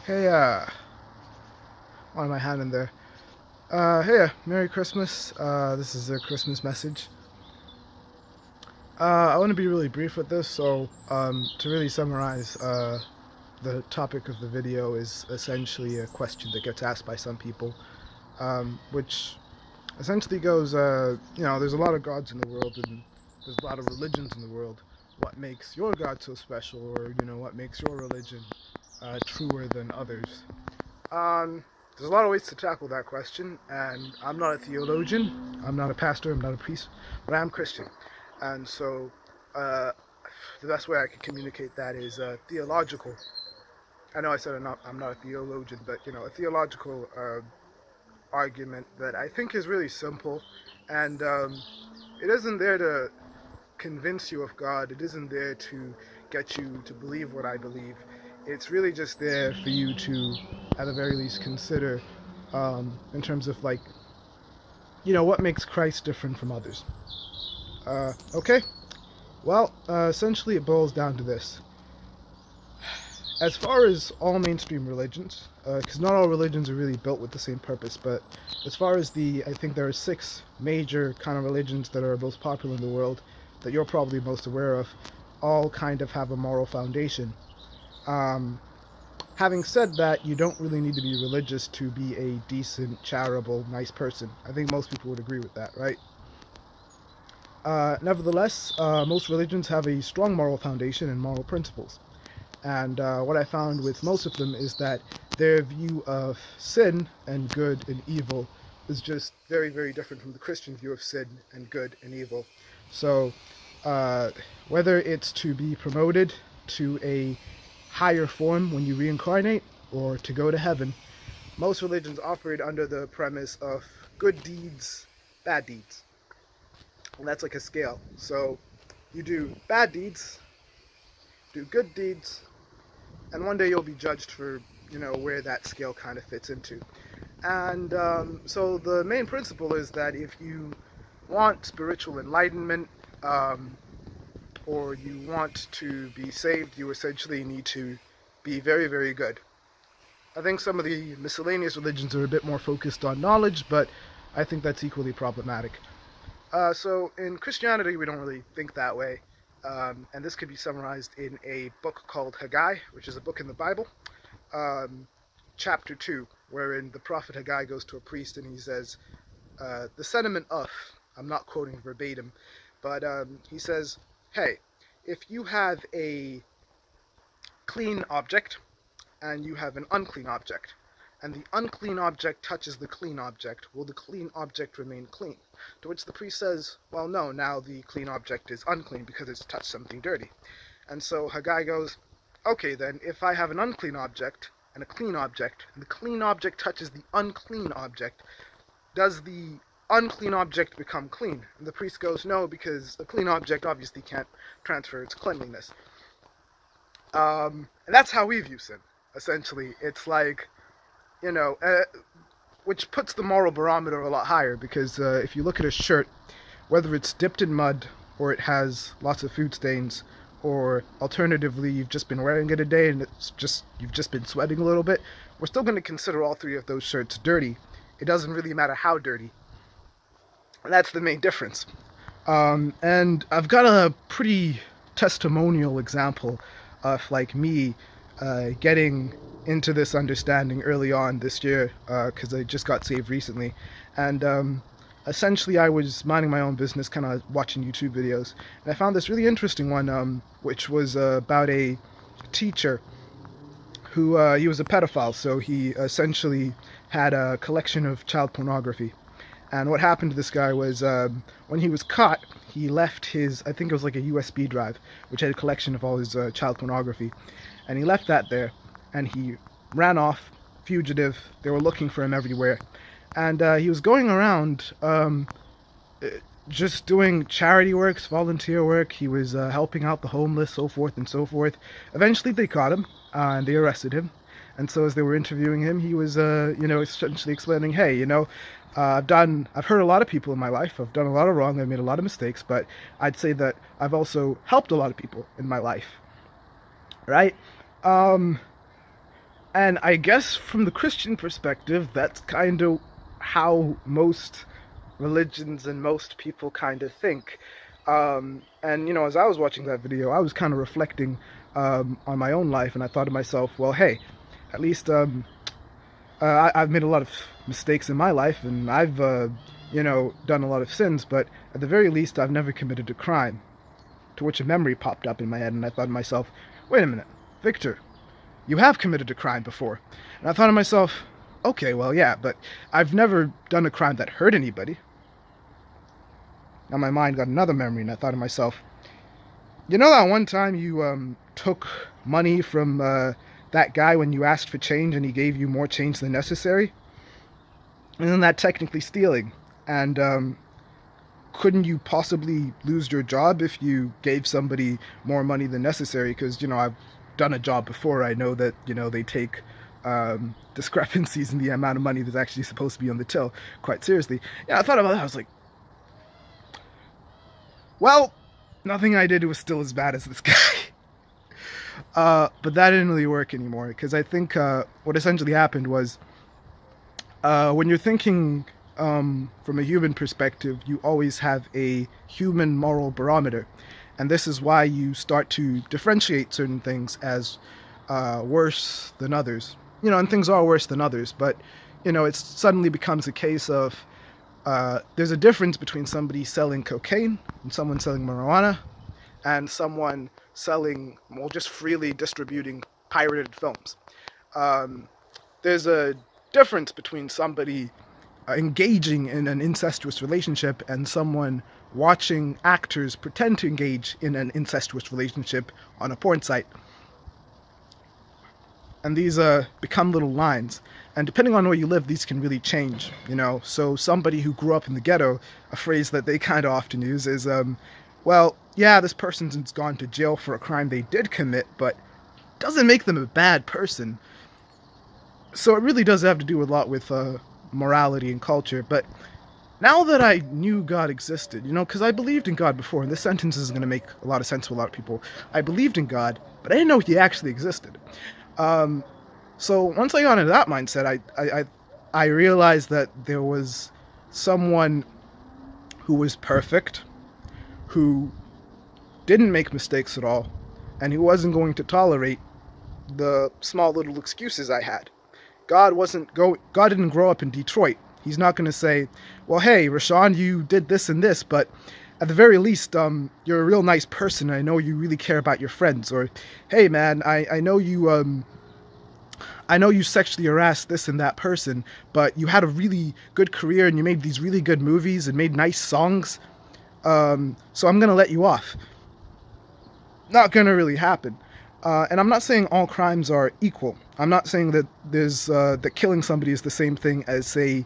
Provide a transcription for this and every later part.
Hey, why am I hand in there? Merry Christmas. This is a Christmas message. I want to be really brief with this, so to really summarize, the topic of the video is essentially a question that gets asked by some people, which essentially goes, there's a lot of gods in the world and there's a lot of religions in the world. What makes your God so special, or what makes your religion truer than others? There's a lot of ways to tackle that question, and I'm not a theologian, I'm not a pastor, I'm not a priest, but I am Christian. And so, uh, the best way I can communicate that is theological. I know I said I'm not a theologian, but a theological argument that I think is really simple, and it isn't there to convince you of God. It isn't there to get you to believe what I believe. It's really just there for you to, at the very least, consider in terms of what makes Christ different from others. Okay? Well, essentially it boils down to this. As far as all mainstream religions, because not all religions are really built with the same purpose, but as far as I think there are 6 major kind of religions that are most popular in the world that you're probably most aware of, all kind of have a moral foundation. Um, Having said that, you don't really need to be religious to be a decent, charitable, nice person. I think most people would agree with that, right? Nevertheless, most religions have a strong moral foundation and moral principles. And what I found with most of them is that their view of sin and good and evil is just very, very different from the Christian view of sin and good and evil. So, uh, whether it's to be promoted to a higher form when you reincarnate or to go to heaven, most religions operate under the premise of good deeds, bad deeds. And that's like a scale. So, you do bad deeds, do good deeds, and one day you'll be judged for where that scale kind of fits into. And so the main principle is that if you want spiritual enlightenment, or you want to be saved, you essentially need to be very, very good. I think some of the miscellaneous religions are a bit more focused on knowledge, but I think that's equally problematic. So in Christianity, we don't really think that way. And this could be summarized in a book called Haggai, which is a book in the Bible, chapter 2, wherein the prophet Haggai goes to a priest and he says, the sentiment of, I'm not quoting verbatim, but he says, hey, if you have a clean object and you have an unclean object, and the unclean object touches the clean object, will the clean object remain clean? To which the priest says, well, no, now the clean object is unclean because it's touched something dirty. And so Haggai goes, okay then, if I have an unclean object and a clean object, and the clean object touches the unclean object, does the unclean object become clean? And the priest goes, no, because the clean object obviously can't transfer its cleanliness. And that's how we view sin, essentially. It's like, which puts the moral barometer a lot higher, because if you look at a shirt, whether it's dipped in mud or it has lots of food stains, or alternatively you've just been wearing it a day and you've just been sweating a little bit, we're still going to consider all 3 of those shirts dirty. It doesn't really matter how dirty. And that's the main difference. And I've got a pretty testimonial example of me getting into this understanding early on this year, because I just got saved recently. And essentially I was minding my own business, kind of watching YouTube videos, and I found this really interesting one, which was about a teacher who, he was a pedophile, so he essentially had a collection of child pornography. And what happened to this guy was, when he was caught, he left his, I think it was like a USB drive, which had a collection of all his child pornography. And he left that there, and he ran off, fugitive. They were looking for him everywhere. And he was going around just doing charity works, volunteer work. He was helping out the homeless, so forth and so forth. Eventually they caught him, and they arrested him. And so as they were interviewing him, he was, essentially explaining, hey, I've hurt a lot of people in my life. I've done a lot of wrong. I've made a lot of mistakes, but I'd say that I've also helped a lot of people in my life, right? And I guess from the Christian perspective, that's kind of how most religions and most people kind of think. And as I was watching that video, I was kind of reflecting on my own life, and I thought to myself, well, hey, at least I've made a lot of mistakes in my life, and I've done a lot of sins, but at the very least, I've never committed a crime. To which a memory popped up in my head, and I thought to myself, wait a minute, Victor, you have committed a crime before. And I thought to myself, okay, well, yeah, but I've never done a crime that hurt anybody. Now my mind got another memory, and I thought to myself, you know that one time you took money from that guy when you asked for change and he gave you more change than necessary? Isn't that technically stealing? And couldn't you possibly lose your job if you gave somebody more money than necessary? Because, I've done a job before. I know that, they take discrepancies in the amount of money that's actually supposed to be on the till quite seriously. Yeah, I thought about that. I was like, well, nothing I did was still as bad as this guy. But that didn't really work anymore, because I think what essentially happened was when you're thinking from a human perspective, you always have a human moral barometer. And this is why you start to differentiate certain things as worse than others. And things are worse than others, but, it suddenly becomes a case of there's a difference between somebody selling cocaine and someone selling marijuana and someone selling, just freely distributing pirated films. There's a difference between somebody engaging in an incestuous relationship and someone watching actors pretend to engage in an incestuous relationship on a porn site. And these become little lines. And depending on where you live, these can really change, So somebody who grew up in the ghetto, a phrase that they kind of often use is, well, yeah, this person's gone to jail for a crime they did commit, but doesn't make them a bad person. So it really does have to do a lot with morality and culture. But now that I knew God existed, because I believed in God before, and this sentence is going to make a lot of sense to a lot of people. I believed in God, but I didn't know He actually existed. So once I got into that mindset, I realized that there was someone who was perfect, who didn't make mistakes at all, and who wasn't going to tolerate the small little excuses I had. God didn't grow up in Detroit. He's not going to say, well, hey, Rashawn, you did this and this, but at the very least, you're a real nice person. I know you really care about your friends. Or, hey, man, I know you sexually harassed this and that person, but you had a really good career and you made these really good movies and made nice songs. So I'm going to let you off. Not going to really happen. And I'm not saying all crimes are equal. I'm not saying that that killing somebody is the same thing as, say,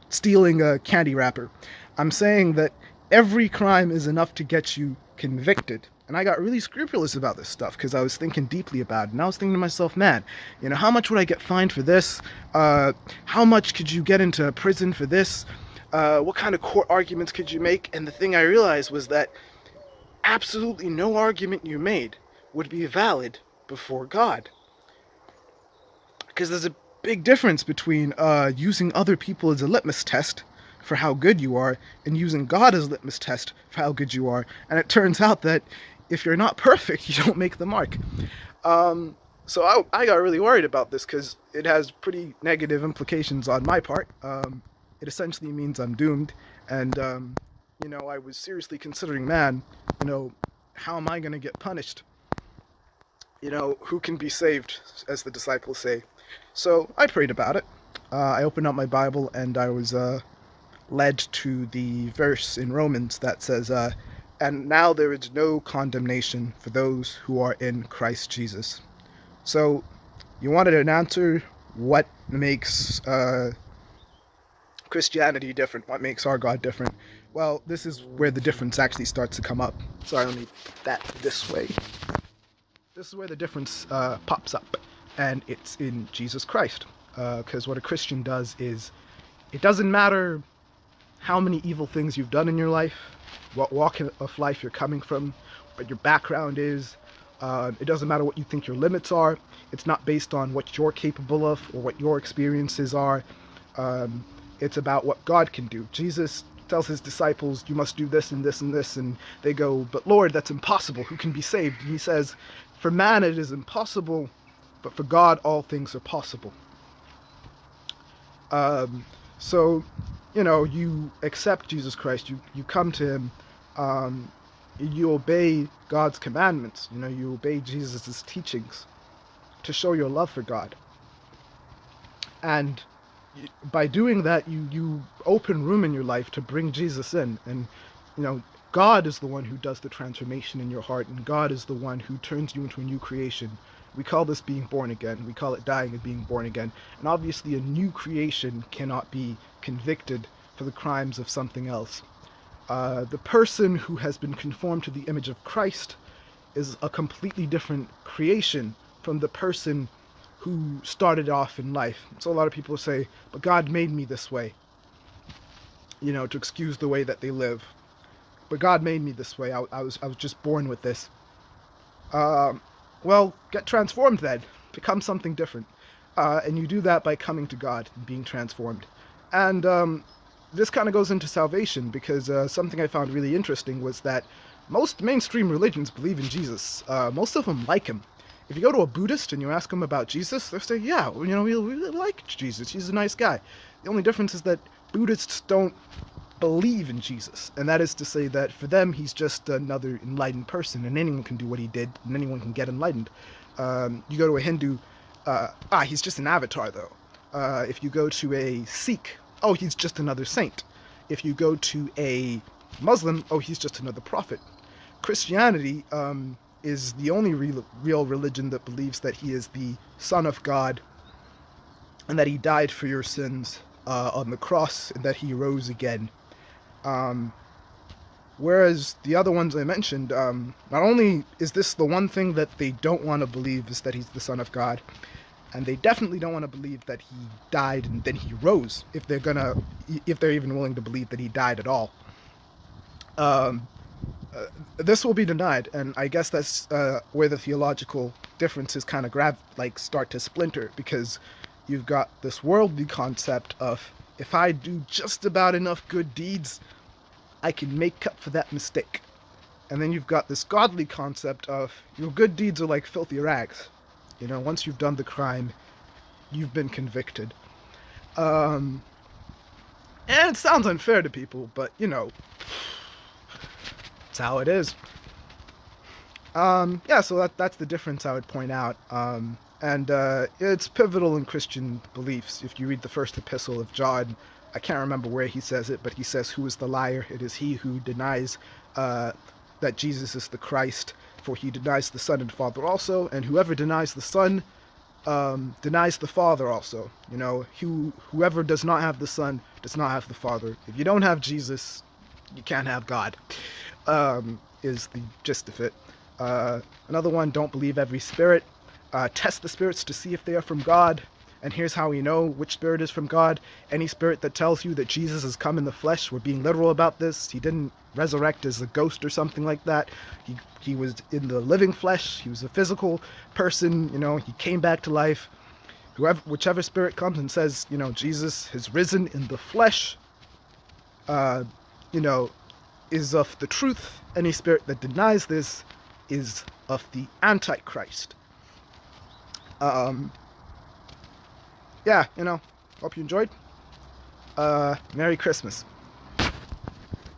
stealing a candy wrapper. I'm saying that every crime is enough to get you convicted. And I got really scrupulous about this stuff because I was thinking deeply about it. And I was thinking to myself, man, how much would I get fined for this? How much could you get into prison for this? What kind of court arguments could you make? And the thing I realized was that absolutely no argument you made would be valid before God. Because there's a big difference between using other people as a litmus test for how good you are and using God as a litmus test for how good you are. And it turns out that if you're not perfect, you don't make the mark. So I got really worried about this because it has pretty negative implications on my part. It essentially means I'm doomed. And, I was seriously considering, man, how am I going to get punished? Who can be saved, as the disciples say. So I prayed about it. I opened up my Bible and I was led to the verse in Romans that says, and now there is no condemnation for those who are in Christ Jesus. So you wanted an answer, what makes Christianity different? What makes our God different? Well, this is where the difference actually starts to come up. Sorry, let me that this way. This is where the difference pops up, and it's in Jesus Christ. Because what a Christian does is, it doesn't matter how many evil things you've done in your life, what walk of life you're coming from, what your background is, It doesn't matter what you think your limits are. It's not based on what you're capable of or what your experiences are. Um, it's about what God can do. Jesus tells his disciples, you must do this and this and this. And they go, but Lord, that's impossible. Who can be saved? And he says, for man it is impossible, but for God all things are possible. So, you accept Jesus Christ. You come to him. You obey God's commandments. You obey Jesus' teachings to show your love for God. And by doing that, you open room in your life to bring Jesus in. And, God is the one who does the transformation in your heart, and God is the one who turns you into a new creation. We call this being born again. We call it dying and being born again. And obviously a new creation cannot be convicted for the crimes of something else. The person who has been conformed to the image of Christ is a completely different creation from the person who started off in life. So a lot of people say, but God made me this way, to excuse the way that they live. But God made me this way. I was just born with this. Well, get transformed then. Become something different. And you do that by coming to God and being transformed. And this kind of goes into salvation, because something I found really interesting was that most mainstream religions believe in Jesus. Most of them like him. If you go to a Buddhist and you ask them about Jesus, they'll say, yeah, we like Jesus. He's a nice guy. The only difference is that Buddhists don't believe in Jesus, and that is to say that for them he's just another enlightened person, and anyone can do what he did, and anyone can get enlightened. You go to a Hindu, he's just an avatar though. If you go to a Sikh, oh, he's just another saint. If you go to a Muslim, oh, he's just another prophet. Christianity is the only real religion that believes that he is the Son of God, and that he died for your sins on the cross, and that he rose again. Whereas the other ones I mentioned, not only is this the one thing that they don't want to believe, is that he's the Son of God, and they definitely don't want to believe that he died and then he rose, if they're even willing to believe that he died at all. This will be denied, and I guess that's where the theological differences kind of start to splinter, because you've got this worldly concept of, if I do just about enough good deeds, I can make up for that mistake. And then you've got this godly concept of, your good deeds are like filthy rags. Once you've done the crime, you've been convicted. And it sounds unfair to people, but, it's how it is. So that's the difference I would point out. And it's pivotal in Christian beliefs. If you read the first epistle of John, I can't remember where he says it, but he says, who is the liar? It is he who denies that Jesus is the Christ, for he denies the Son and Father also, and whoever denies the Son denies the Father also. Whoever does not have the Son does not have the Father. If you don't have Jesus, you can't have God, is the gist of it. Another one, don't believe every spirit. Test the spirits to see if they are from God. And here's how we know which spirit is from God. Any spirit that tells you that Jesus has come in the flesh, we're being literal about this. He didn't resurrect as a ghost or something like that. He was in the living flesh. He was a physical person. He came back to life. Whichever spirit comes and says, Jesus has risen in the flesh, is of the truth. Any spirit that denies this is of the Antichrist. Hope you enjoyed. Merry Christmas.